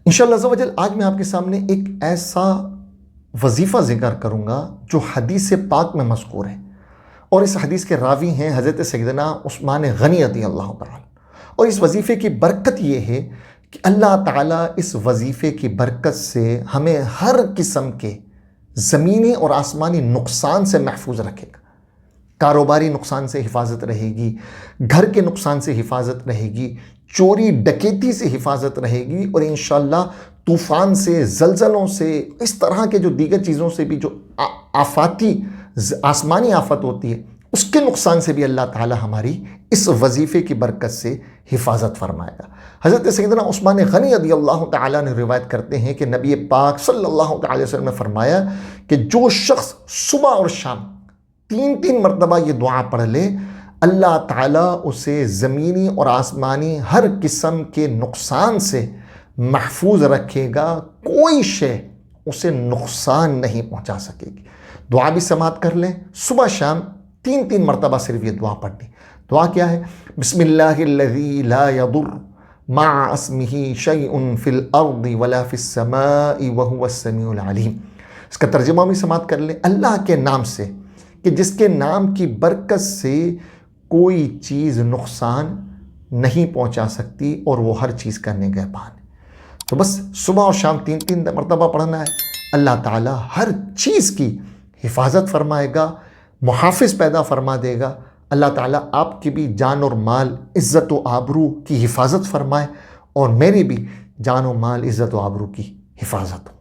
इंशाअल्लाह अज़्ज़ा वजल आज मैं आपके सामने एक ऐसा वजीफ़ा ज़िक्र करूँगा जो हदीस पाक में मज़कूर है, और इस हदीस के रावी हैं हज़रत सैयदना उस्मान गनी रज़ियल्लाहु ताला। और इस वजीफ़े की बरकत ये है कि अल्लाह ताला इस वजीफ़े की बरकत से हमें हर किस्म के ज़मीनी और आसमानी नुकसान से महफूज रखेगा। कारोबारी नुकसान से हिफाजत रहेगी, घर के नुकसान से हिफाजत रहेगी, चोरी डकैती से हिफाजत रहेगी, और इंशाअल्लाह तूफ़ान से, ज़लज़लों से, इस तरह के जो दीगर चीज़ों से भी जो आफ़ाती आसमानी आफत होती है उसके नुकसान से भी अल्लाह ताला हमारी इस वजीफ़े की बरकत से हिफाजत फरमाएगा। हज़रत सैयदना उस्मान गनी रज़ियल्लाहु ताला ने रिवायत करते हैं कि नबी पाक सल्लल्लाहु अलैहि वसल्लम ने फरमाया कि जो शख्स सुबह और शाम 3-3 मरतबा ये दुआ पढ़ ले, अल्लाह ताला उसे ज़मीनी और आसमानी हर किस्म के नुकसान से महफूज रखेगा। कोई शय उसे नुकसान नहीं पहुँचा सकेगी। दुआ भी समात कर लें, सुबह शाम 3-3 मरतबा सिर्फ ये दुआ पढ़नी। दुआ क्या है? बिस्मिल्लाहिल्लज़ी ला यदुर्रु मअ अस्मिही शैउन फिल अर्दि वला फिस समाई व हुवस समीउल अलीम। इसका तर्जुमा भी समात कर लें, अल्लाह के नाम से कि जिसके नाम की बरकत से कोई चीज़ नुकसान नहीं पहुंचा सकती और वो हर चीज़ का निगहबान है। तो बस सुबह और शाम 3-3 मरतबा पढ़ना है। अल्लाह ताला हर चीज़ की हिफाजत फरमाएगा, मुहाफ़िज़ पैदा फरमा देगा। अल्लाह ताला आपकी भी जान और माल, इज़्ज़त व आबरू की हिफाजत फरमाए, और मेरी भी जान और माल, इज़्ज़त व आबरू की हिफाजत हो।